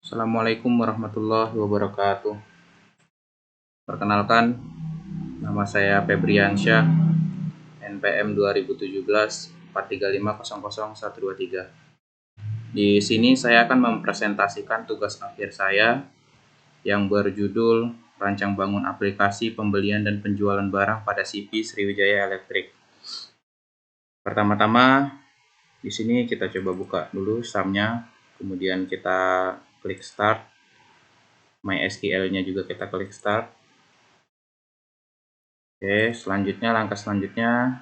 Assalamualaikum warahmatullahi wabarakatuh. Perkenalkan, nama saya Febriansyah, NPM 2017 435000123. Di sini saya akan mempresentasikan tugas akhir saya yang berjudul Rancang Bangun Aplikasi Pembelian dan Penjualan Barang pada CP Sriwijaya Elektrik. Pertama-tama, di sini kita coba buka dulu SAM-nya, kemudian kita klik Start. MySQL-nya juga kita klik Start. Oke, selanjutnya langkah selanjutnya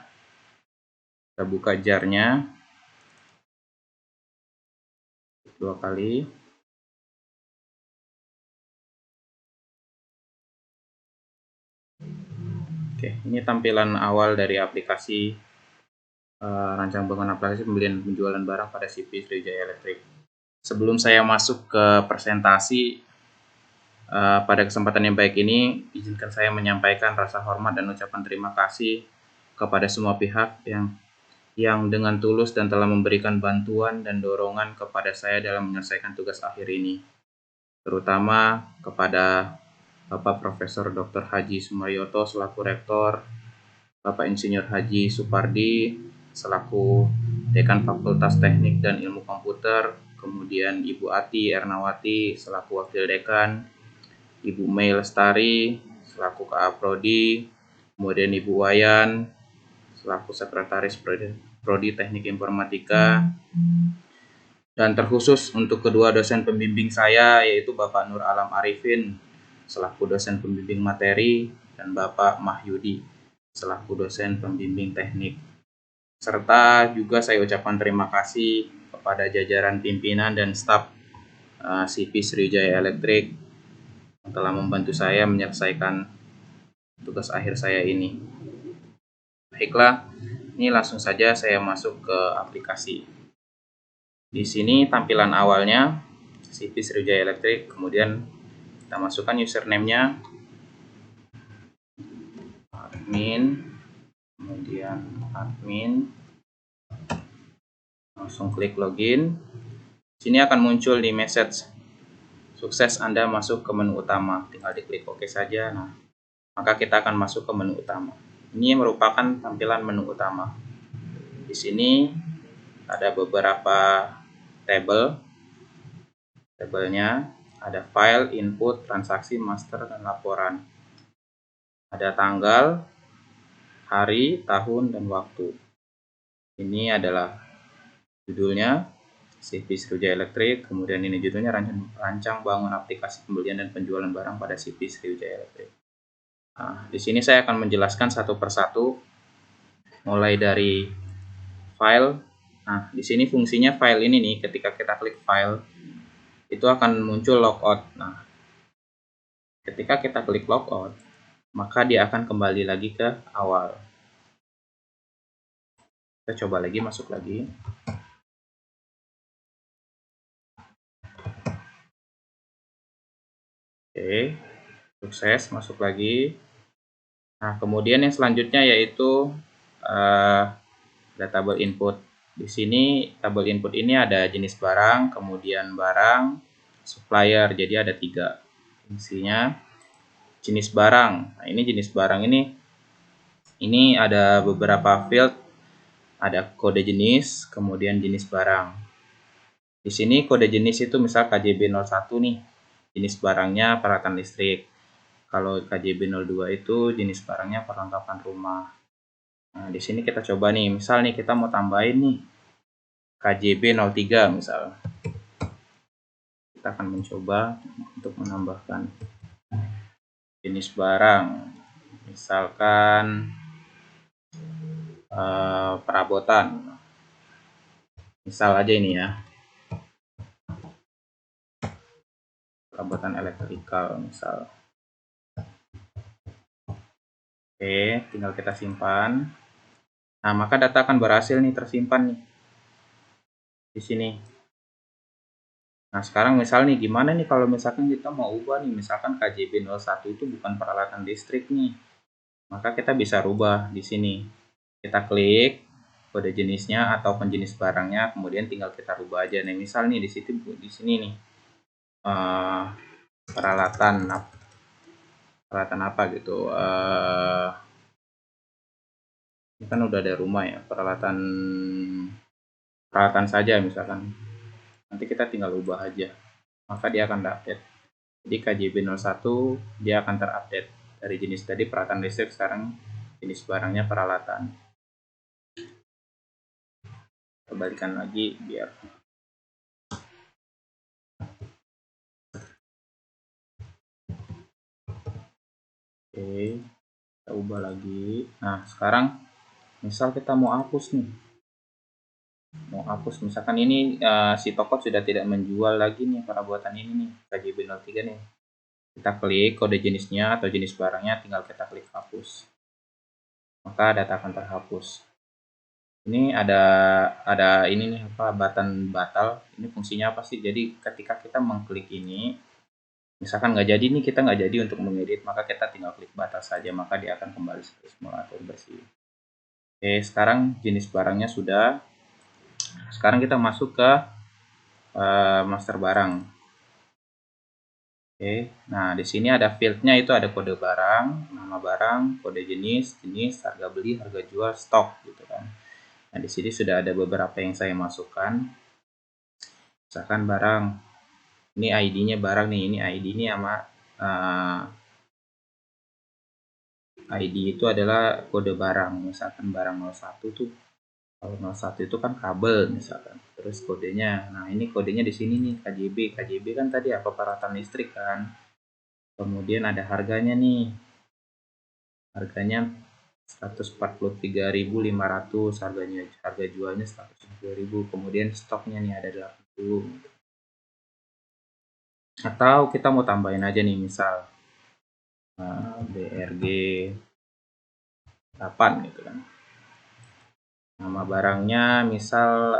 kita buka jar-nya 2 kali. Oke, ini tampilan awal dari aplikasi rancang bangun aplikasi pembelian dan penjualan barang pada CP Sriwijaya Elektrik. Sebelum saya masuk ke presentasi, pada kesempatan yang baik ini, izinkan saya menyampaikan rasa hormat dan ucapan terima kasih kepada semua pihak yang dengan tulus dan telah memberikan bantuan dan dorongan kepada saya dalam menyelesaikan tugas akhir ini, terutama kepada Bapak Profesor Dr. Haji Sumaryoto selaku Rektor, Bapak Insinyur Haji Supardi selaku Dekan Fakultas Teknik dan Ilmu Komputer, kemudian Ibu Ati Ernawati selaku Wakil Dekan, Ibu Mei Lestari selaku KA Prodi, kemudian Ibu Wayan selaku Sekretaris Prodi Teknik Informatika, dan terkhusus untuk kedua dosen pembimbing saya, yaitu Bapak Nur Alam Arifin selaku dosen pembimbing materi dan Bapak Mahyudi selaku dosen pembimbing teknik. Serta juga saya ucapkan terima kasih kepada jajaran pimpinan dan staf CP Sriwijaya Elektrik yang telah membantu saya menyelesaikan tugas akhir saya ini. Baiklah, ini langsung saja saya masuk ke aplikasi. Di sini tampilan awalnya CP Sriwijaya Elektrik, kemudian kita masukkan username-nya, admin, kemudian admin, langsung klik login. Sini akan muncul di message sukses Anda masuk ke menu utama, tinggal diklik OK saja. Nah, maka kita akan masuk ke menu utama. Ini merupakan tampilan menu utama. Di sini ada beberapa tabelnya, ada file, input, transaksi, master, dan laporan. Ada tanggal, hari, tahun, dan waktu. Ini adalah judulnya CP Sriwijaya Elektrik, kemudian ini judulnya Rancang Bangun Aplikasi Pembelian dan Penjualan Barang pada CP Sriwijaya Elektrik. Nah, di sini saya akan menjelaskan satu persatu, mulai dari file. Nah, di sini fungsinya file ini nih, ketika kita klik file, itu akan muncul logout. Nah, ketika kita klik logout, maka dia akan kembali lagi ke awal. Kita coba lagi, masuk lagi. Oke, sukses, masuk lagi. Nah, kemudian yang selanjutnya yaitu ada tabel input. Di sini tabel input ini ada jenis barang, kemudian barang, supplier, jadi ada 3 fungsinya. Jenis barang, nah ini jenis barang ini ada beberapa field, ada kode jenis, kemudian jenis barang. Di sini kode jenis itu misal KJB 01 nih, jenis barangnya peralatan listrik. Kalau KJB 02 itu jenis barangnya perlengkapan rumah. Nah, di sini kita coba nih, misal nih kita mau tambahin nih KJB 03 misal. Kita akan mencoba untuk menambahkan jenis barang, misalkan perabotan. Misal aja ini ya, perabotan elektrikal misal. Oke, tinggal kita simpan. Nah, maka data akan berhasil nih tersimpan nih di sini. Nah, sekarang misal nih gimana nih kalau misalkan kita mau ubah nih, misalkan KJB 01 itu bukan peralatan listrik nih. Maka kita bisa rubah di sini. Kita klik kode jenisnya atau jenis barangnya, kemudian tinggal kita rubah aja nih. Misal nih di sini nih. peralatan apa gitu. Ini kan udah ada rumah ya, peralatan saja misalkan. Nanti kita tinggal ubah aja, maka dia akan terupdate. Jadi KJB 01 dia akan terupdate dari jenis tadi peralatan listrik, sekarang jenis barangnya peralatan. Kembalikan lagi biar oke, kita ubah lagi. Nah sekarang misal kita mau hapus nih, misalkan ini si toko sudah tidak menjual lagi nih perabotan ini nih, KJB 03 nih. Kita klik kode jenisnya atau jenis barangnya, tinggal kita klik hapus, maka data akan terhapus. Ini ada ini nih apa, button batal. Ini fungsinya apa sih? Jadi ketika kita mengklik ini, misalkan nggak jadi nih, kita nggak jadi untuk mengedit, maka kita tinggal klik batal saja, maka dia akan kembali seperti semula atau bersih. Oke, sekarang jenis barangnya sudah. Sekarang kita masuk ke master barang. Oke, nah di sini ada fieldnya, itu ada kode barang, nama barang, kode jenis, harga beli, harga jual, stok gitu kan. Nah di sini sudah ada beberapa yang saya masukkan. Misalkan barang, ini ID-nya barang nih, ini ID-nya sama ID itu adalah kode barang. Misalkan barang 01 tuh, kalau 01 itu kan kabel misalkan, terus kodenya, nah ini kodenya di sini nih, KJB kan tadi apa, peralatan listrik kan. Kemudian ada harganya nih, harganya 143.500, harga jualnya 170.000. Kemudian stoknya nih ada 80. Atau kita mau tambahin aja nih, misal BRG 8 gitu kan. Nama barangnya misal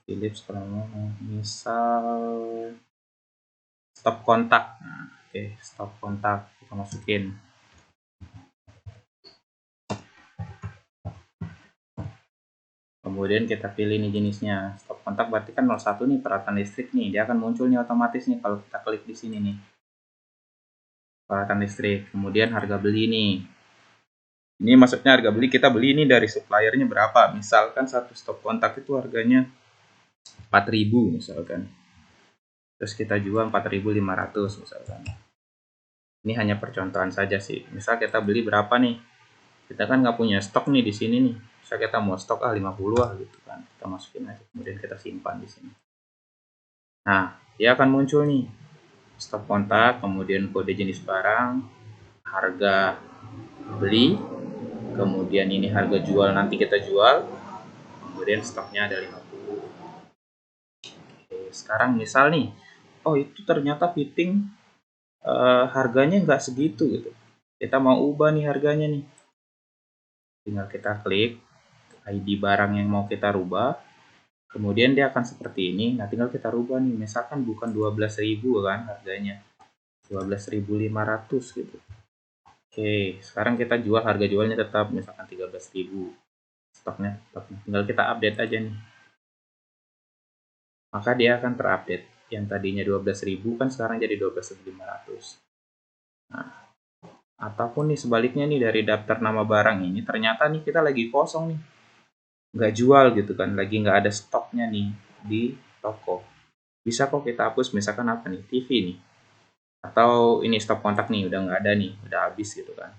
Philips, misal stop kontak. Nah, oke, stop kontak kita masukin. Kemudian kita pilih nih jenisnya. Stop kontak berarti kan 01 nih, peralatan listrik nih. Dia akan muncul nih otomatis nih kalau kita klik di sini nih. Peralatan listrik. Kemudian harga beli nih. Ini maksudnya harga beli, kita beli ini dari suppliernya berapa. Misalkan satu stop kontak itu harganya 4.000 misalkan. Terus kita jual 4.500 misalkan. Ini hanya percontohan saja sih. Misal kita beli berapa nih? Kita kan nggak punya stok nih di sini nih. Misal kita mau stok 50 gitu kan. Kita masukin aja, kemudian kita simpan di sini. Nah, dia akan muncul nih. Stop kontak, kemudian kode jenis barang, harga beli, kemudian ini harga jual, nanti kita jual, kemudian stoknya ada 50. Oke, sekarang misal nih, oh itu ternyata fitting harganya nggak segitu gitu. Kita mau ubah nih harganya nih. Tinggal kita klik ID barang yang mau kita rubah. Kemudian dia akan seperti ini. Nah, tinggal kita rubah nih. Misalkan bukan 12.000 kan harganya. 12.500 gitu. Oke, sekarang kita jual, harga jualnya tetap misalkan 13.000. Stoknya tetap. Tinggal kita update aja nih. Maka dia akan terupdate. Yang tadinya 12.000 kan sekarang jadi 12.500. Nah, ataupun nih sebaliknya nih, dari daftar nama barang ini ternyata nih kita lagi kosong nih, nggak jual gitu kan, lagi nggak ada stoknya nih di toko. Bisa kok kita hapus, misalkan apa nih, TV nih, atau ini stop kontak nih udah nggak ada nih, udah habis gitu kan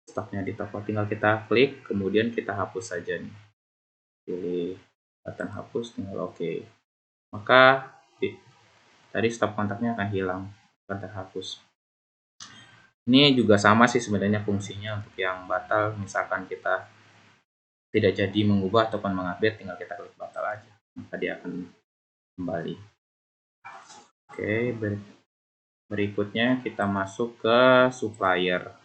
stoknya di toko. Tinggal kita klik, kemudian kita hapus saja nih, pilih button hapus, tinggal oke. Maka tadi stop kontaknya akan hilang, akan terhapus. Ini juga sama sih sebenarnya fungsinya untuk yang batal. Misalkan kita tidak jadi mengubah ataupun mengupdate, tinggal kita klik batal aja, maka dia akan kembali. Oke, berikutnya kita masuk ke supplier.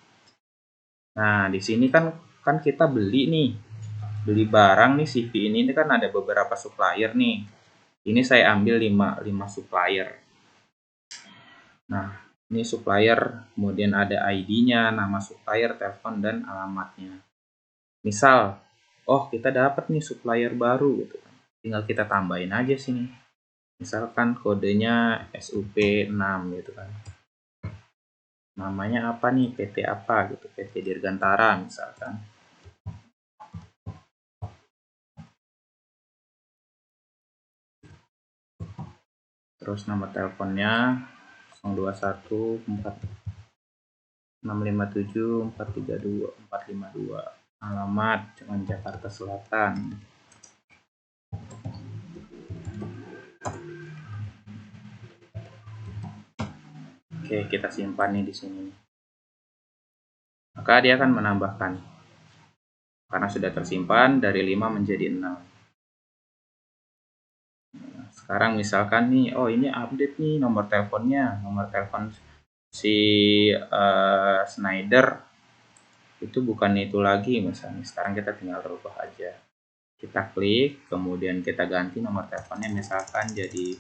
Nah, di sini kan kita beli nih, beli barang nih, CV ini kan ada beberapa supplier nih. Ini saya ambil 5 supplier. Nah, ini supplier, kemudian ada ID-nya, nama supplier, telepon, dan alamatnya. Misal, oh kita dapat nih supplier baru gitu kan. Tinggal kita tambahin aja sini. Misalkan kodenya SUP6 gitu kan. Namanya apa nih? PT apa gitu? PT Dirgantara misalkan. Terus nomor teleponnya 021 657 432 452. Alamat dengan Jakarta Selatan. Oke, kita simpan nih di sini. Maka dia akan menambahkan. Karena sudah tersimpan dari 5 menjadi 6. Sekarang misalkan nih, oh ini update nih nomor teleponnya, nomor telepon si Snyder itu bukan itu lagi misalnya. Sekarang kita tinggal rubah aja. Kita klik, kemudian kita ganti nomor teleponnya misalkan jadi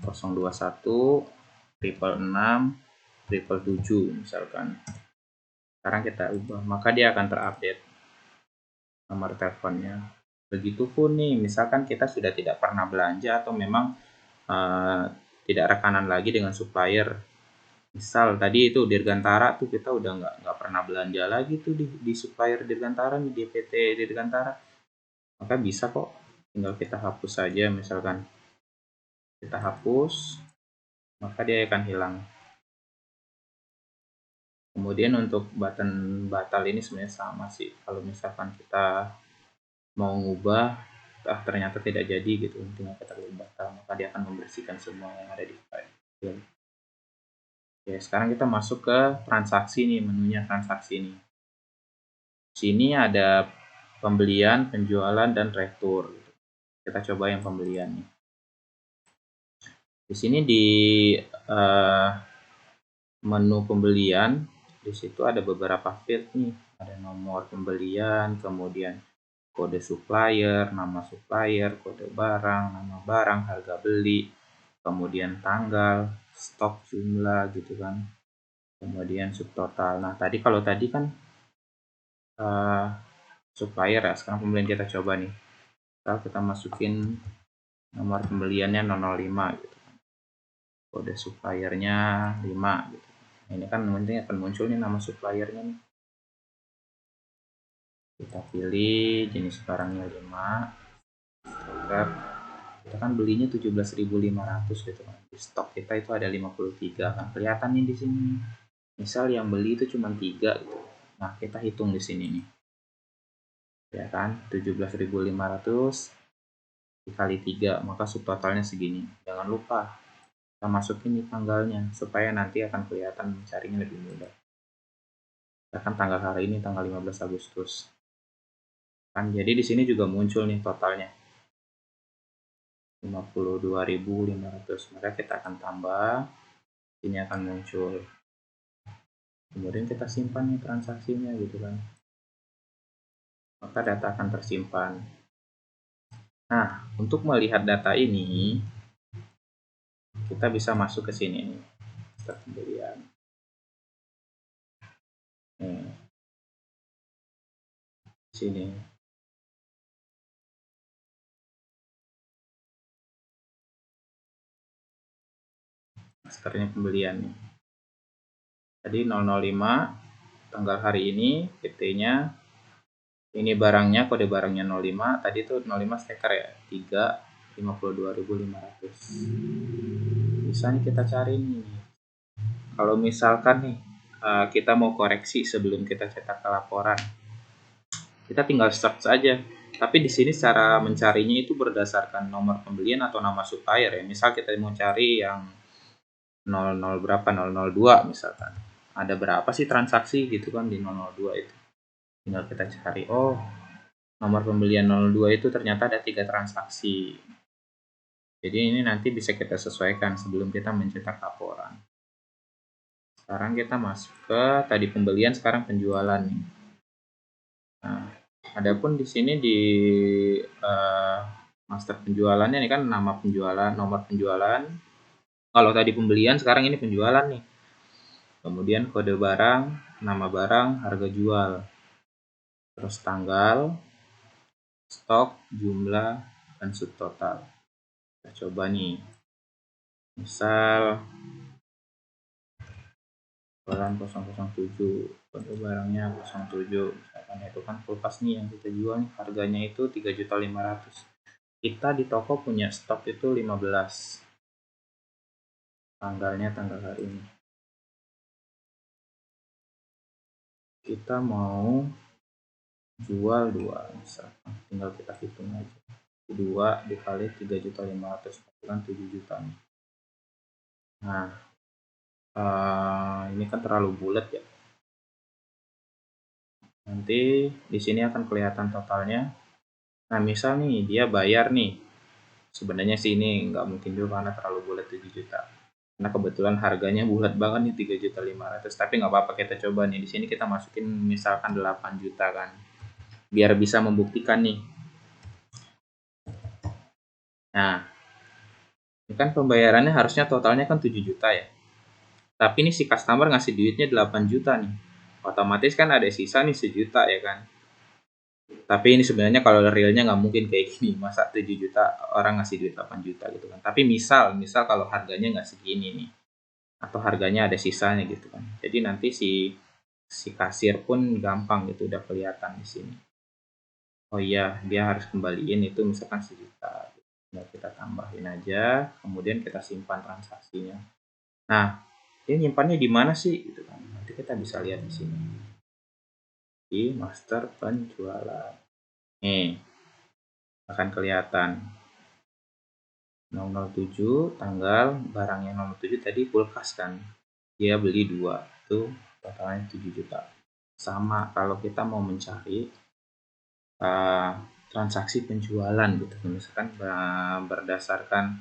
021 666 777 misalkan. Sekarang kita ubah, maka dia akan terupdate nomor teleponnya. Begitupun nih, misalkan kita sudah tidak pernah belanja atau memang tidak rekanan lagi dengan supplier. Misal tadi itu Dirgantara tuh kita udah nggak pernah belanja lagi tuh di supplier Dirgantara nih, di PT Dirgantara. Maka bisa kok, tinggal kita hapus saja misalkan. Kita hapus, maka dia akan hilang. Kemudian untuk button batal ini sebenarnya sama sih. Kalau misalkan kita mau ngubah, ternyata tidak jadi gitu, tinggal kita klik batal, maka dia akan membersihkan semua yang ada di file. Oke, sekarang kita masuk ke transaksi nih, menunya transaksi nih. Sini ada pembelian, penjualan, dan retur. Kita coba yang pembelian nih. Di sini di menu pembelian, di situ ada beberapa field nih. Ada nomor pembelian, kemudian kode supplier, nama supplier, kode barang, nama barang, harga beli, kemudian tanggal, stok, jumlah gitu kan. Kemudian subtotal. Nah, kalau tadi kan supplier ya, sekarang pembelian kita coba nih. Kita masukin nomor pembeliannya 005 gitu. Kode suppliernya 5 gitu. Ini kan nanti akan muncul nih nama suppliernya nih. Kita pilih jenis barangnya 5. Kita kan belinya 17.500 gitu kan. Di stok kita itu ada 53 kan. Kelihatan nih di sini. Misal yang beli itu cuma 3 gitu. Nah, kita hitung di sini nih. Ya kan, 17.500 dikali 3, maka subtotalnya segini. Jangan lupa kita masukin nih tanggalnya supaya nanti akan kelihatan mencarinya lebih mudah. Kan tanggal hari ini tanggal 15 Agustus. Kan jadi di sini juga muncul nih totalnya. 52.500. Maka kita akan tambah, ini akan muncul. Kemudian kita simpan nih transaksinya gitu kan. Maka data akan tersimpan. Nah, untuk melihat data ini kita bisa masuk ke sini nih. Pembelian. Nih. Sini. Masternya pembelian nih. Tadi 005 tanggal hari ini, PT-nya ini barangnya, kode barangnya 05, tadi itu 05 steker ya, 352.500. Bisa nih kita cari nih. Kalau misalkan nih kita mau koreksi sebelum kita cetak ke laporan, kita tinggal search aja. Tapi di sini cara mencarinya itu berdasarkan nomor pembelian atau nama supplier ya. Misal kita mau cari yang 00 berapa, 002 misalkan. Ada berapa sih transaksi gitu kan di 002 itu. Tinggal kita cari, oh nomor pembelian 02 itu ternyata ada 3 transaksi. Jadi ini nanti bisa kita sesuaikan sebelum kita mencetak laporan. Sekarang kita masuk ke tadi pembelian, sekarang penjualan nih. Nah, adapun di sini di master penjualannya ini kan nama penjualan, nomor penjualan. Kalau tadi pembelian, sekarang ini penjualan nih. Kemudian kode barang, nama barang, harga jual. Terus tanggal, stok, jumlah, dan subtotal. Kita coba nih, misal jualan 007, kode barangnya 07, misalkan itu kan kulkas nih yang kita jual nih, harganya itu 3.500.000. Kita di toko punya stok itu 15, tanggalnya tanggal hari ini. Kita mau jual 2, misalkan tinggal kita hitung aja, 2 dikali 3.500.000 kan 7 juta nih. Nah, ini kan terlalu bulat ya, nanti di sini akan kelihatan totalnya. Nah, misal nih dia bayar nih, sebenarnya sih ini nggak mungkin juga karena terlalu bulat 7 juta, karena kebetulan harganya bulat banget nih 3.500.000. Tapi nggak apa-apa, kita coba nih, di sini kita masukin misalkan 8 juta kan, biar bisa membuktikan nih. Nah, ini kan pembayarannya harusnya totalnya kan 7 juta ya, tapi ini si customer ngasih duitnya 8 juta nih, otomatis kan ada sisa nih 1 juta ya kan. Tapi ini sebenarnya kalau realnya nggak mungkin kayak gini, masa 7 juta orang ngasih duit 8 juta gitu kan. Tapi misal kalau harganya nggak segini nih, atau harganya ada sisanya gitu kan, jadi nanti si kasir pun gampang gitu, udah kelihatan di sini. Oh iya, dia harus kembaliin itu misalkan 1 juta, nah, kita tambahin aja, kemudian kita simpan transaksinya. Nah, dia nyimpannya di mana sih gitu kan, nanti kita bisa lihat di sini di master penjualan nih, akan kelihatan 007 tanggal barangnya 07 tadi kulkas kan, dia beli 2, itu totalnya 7 juta. Sama kalau kita mau mencari transaksi penjualan gitu, misalkan berdasarkan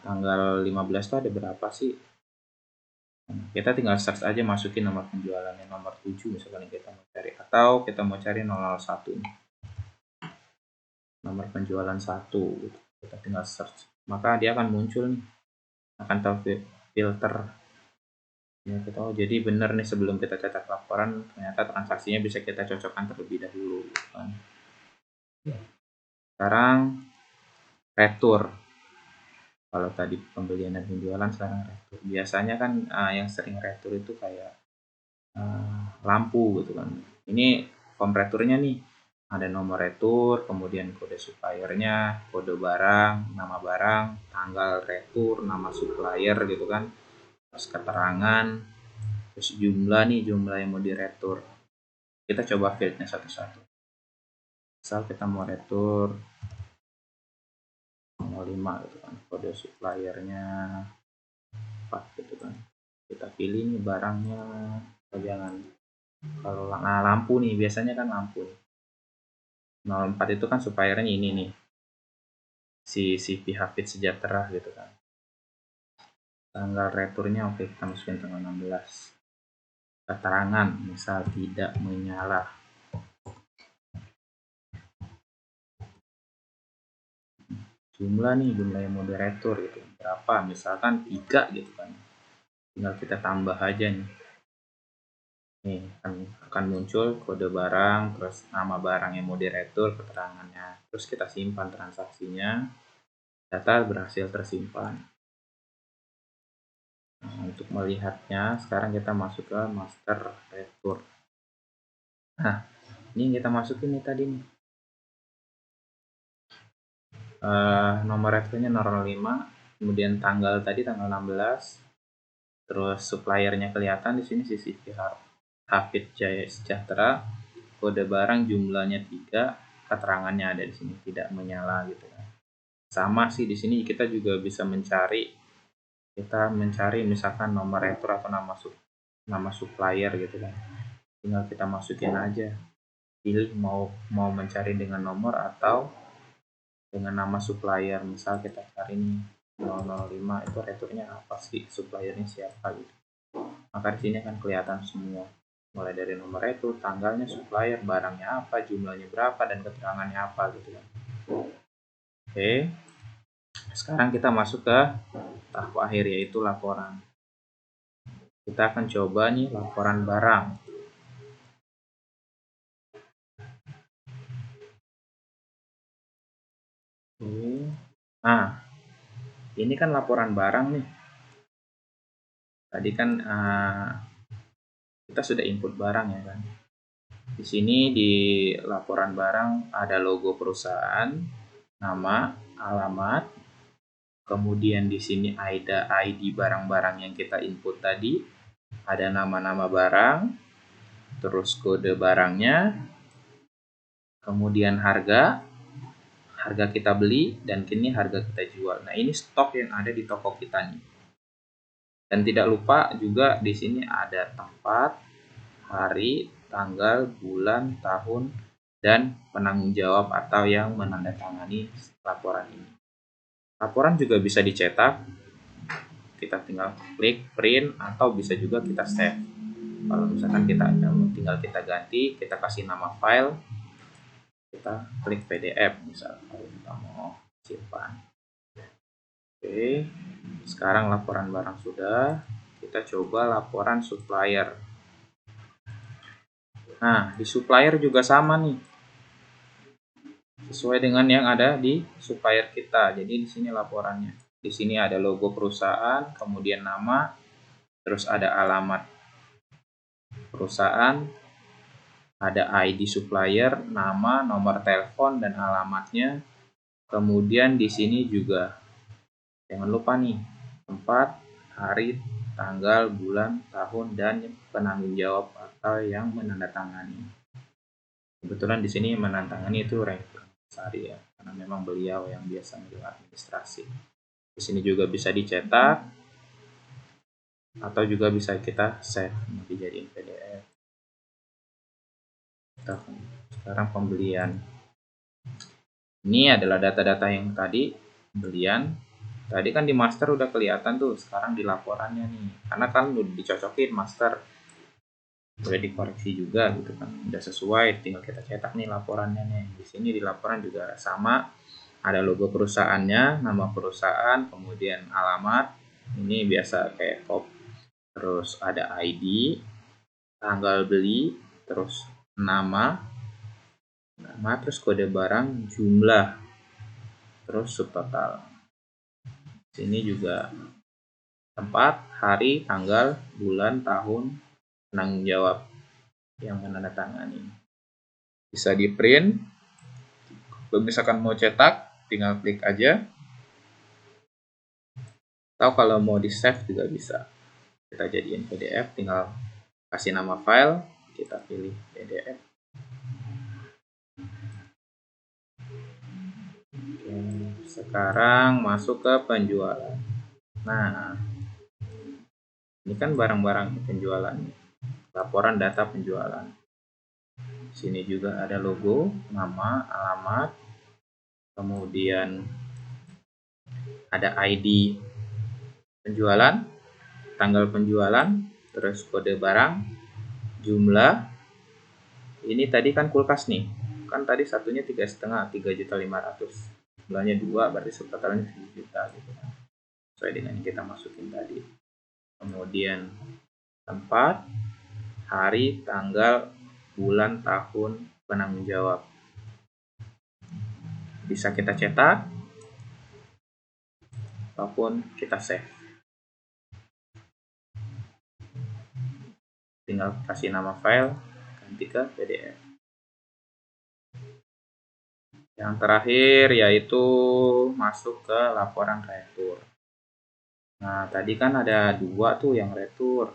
tanggal 15 itu ada berapa sih, kita tinggal search aja, masukin nomor penjualannya nomor 7 misalkan yang kita mau cari, atau kita mau cari 001 nih, nomor penjualan 1 gitu. Kita tinggal search, maka dia akan muncul nih, akan filter ya. Kita jadi bener nih, sebelum kita cetak laporan ternyata transaksinya bisa kita cocokkan terlebih dahulu gitu kan. Sekarang retur, kalau tadi pembelian dan penjualan, sekarang retur. Biasanya kan yang sering retur itu kayak lampu gitu kan. Ini form returnya nih, ada nomor retur, kemudian kode suppliernya, kode barang, nama barang, tanggal retur, nama supplier gitu kan, terus keterangan, terus jumlah nih, jumlah yang mau diretur. Kita coba fieldnya satu-satu. Misal kita mau retur 05 gitu kan, kode suppliernya 4 gitu kan, kita pilih nih barangnya, jangan, kalau lampu nih, biasanya kan lampu 04 itu kan suppliernya ini nih, si pihak Fit Sejahtera gitu kan. Tanggal returnya oke, kita masukin tanggal 16. Keterangan misal tidak menyala, jumlah nih, jumlah yang mau diretur gitu berapa, misalkan 3 gitu kan, tinggal kita tambah aja nih. Nih akan muncul kode barang, terus nama barang yang mau diretur, keterangannya, terus kita simpan transaksinya, data berhasil tersimpan. Nah, untuk melihatnya sekarang kita masuk ke master retur. Nah, ini yang kita masukin nih tadi nih, nomor returnya 05, kemudian tanggal tadi tanggal 16, terus suppliernya kelihatan di sini, CCTV Hafid Jaya Sejahtera, kode barang jumlahnya 3, keterangannya ada di sini tidak menyala gitu kan. Sama sih di sini kita juga bisa mencari, misalkan nomor retur atau nama supplier gitu kan, tinggal kita masukin aja, pilih mau mencari dengan nomor atau dengan nama supplier. Misal kita cari nih 005 itu returnya apa sih, suppliernya siapa gitu, maka di sini akan kelihatan semua, mulai dari nomor retur, tanggalnya, supplier, barangnya apa, jumlahnya berapa, dan keterangannya apa gitu kan. Oke, sekarang kita masuk ke tahap akhir, yaitu laporan. Kita akan coba nih laporan barang. Oke, Nah, ini kan laporan barang nih. Tadi kan kita sudah input barang ya kan. Di sini di laporan barang ada logo perusahaan, nama, alamat, kemudian di sini ada ID barang-barang yang kita input tadi, ada nama-nama barang, terus kode barangnya, kemudian harga kita beli, dan kini harga kita jual. Nah, ini stok yang ada di toko kita nih. Dan tidak lupa juga di sini ada tempat, hari, tanggal, bulan, tahun, dan penanggung jawab atau yang menandatangani laporan ini. Laporan juga bisa dicetak, kita tinggal klik print atau bisa juga kita save. Kalau misalkan kita tinggal kita ganti, kita kasih nama file, kita klik PDF misalnya kalau kita mau simpan. Oke, sekarang laporan barang sudah, kita coba laporan supplier. Nah, di supplier juga sama nih, sesuai dengan yang ada di supplier kita. Jadi di sini laporannya. Di sini ada logo perusahaan, kemudian nama, terus ada alamat perusahaan, ada ID supplier, nama, nomor telepon, dan alamatnya. Kemudian di sini juga jangan lupa nih, tempat, hari, tanggal, bulan, tahun, dan penanggung jawab atau yang menandatangani. Kebetulan di sini menandatangani itu Rektur Sari ya, karena memang beliau yang biasa mengelola administrasi. Di sini juga bisa dicetak atau juga bisa kita save nanti jadiin PDF. Sekarang pembelian. Ini adalah data-data yang tadi pembelian. Tadi kan di master udah kelihatan tuh, sekarang di laporannya nih. Karena kan udah dicocokin master. Udah dikoreksi juga gitu kan. Udah sesuai, tinggal kita cetak nih laporannya nih. Di sini di laporan juga sama. Ada logo perusahaannya, nama perusahaan, kemudian alamat. Ini biasa kayak pop. Terus ada ID, tanggal beli, terus nama, terus kode barang, jumlah, terus subtotal. Sini juga tempat, hari, tanggal, bulan, tahun, penanggung jawab yang menandatangani. Bisa di print. Kalau misalkan mau cetak, tinggal klik aja. Atau kalau mau di save juga bisa. Kita jadiin PDF, tinggal kasih nama file, kita pilih PDF. Oke, sekarang masuk ke penjualan. Nah, ini kan barang-barang penjualan, laporan data penjualan. Sini juga ada logo, nama, alamat, kemudian ada ID penjualan, tanggal penjualan, terus kode barang, jumlah. Ini tadi kan kulkas nih, kan tadi satunya 3,5, 3.500.000, jumlahnya 2, berarti subtotalnya 7 juta gitu kan, sesuai dengan yang kita masukin tadi. Kemudian tempat, hari, tanggal, bulan, tahun, penanggung jawab. Bisa kita cetak ataupun kita save. Tinggal kasih nama file, ganti ke PDF. Yang terakhir yaitu masuk ke laporan retur. Nah, tadi kan ada 2 tuh yang retur.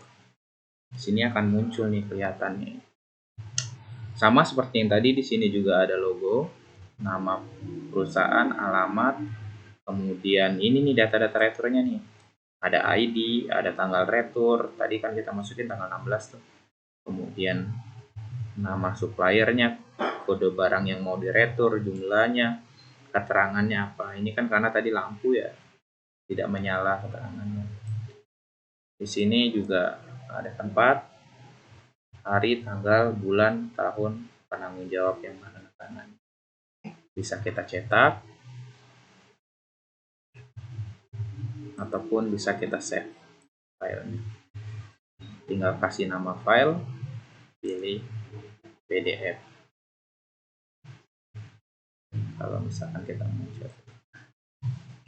Di sini akan muncul nih kelihatannya. Sama seperti yang tadi, di sini juga ada logo, nama perusahaan, alamat, kemudian ini nih data-data returnya nih. Ada ID, ada tanggal retur. Tadi kan kita masukin tanggal 16 tuh. Kemudian nama suppliernya, kode barang yang mau diretur, jumlahnya, keterangannya apa. Ini kan karena tadi lampu ya, tidak menyala keterangannya. Di sini juga ada tempat, hari, tanggal, bulan, tahun, penanggung jawab yang menandatangani. Bisa kita cetak ataupun bisa kita save filenya. Tinggal kasih nama file, pilih PDF. Kalau misalkan kita mau cetak.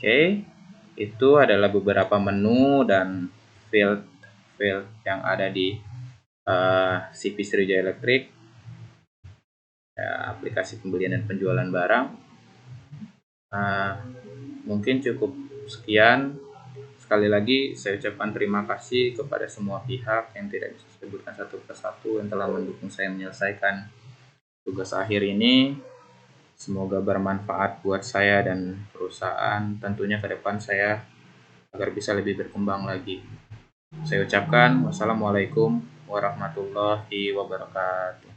Oke, itu adalah beberapa menu dan field yang ada di CV Sriwijaya Elektrik, ya, aplikasi pembelian dan penjualan barang. Mungkin cukup sekian. Sekali lagi saya ucapkan terima kasih kepada semua pihak yang tidak bisa disebutkan satu persatu yang telah mendukung saya menyelesaikan tugas akhir ini. Semoga bermanfaat buat saya dan perusahaan, tentunya ke depan saya agar bisa lebih berkembang lagi. Saya ucapkan wassalamualaikum warahmatullahi wabarakatuh.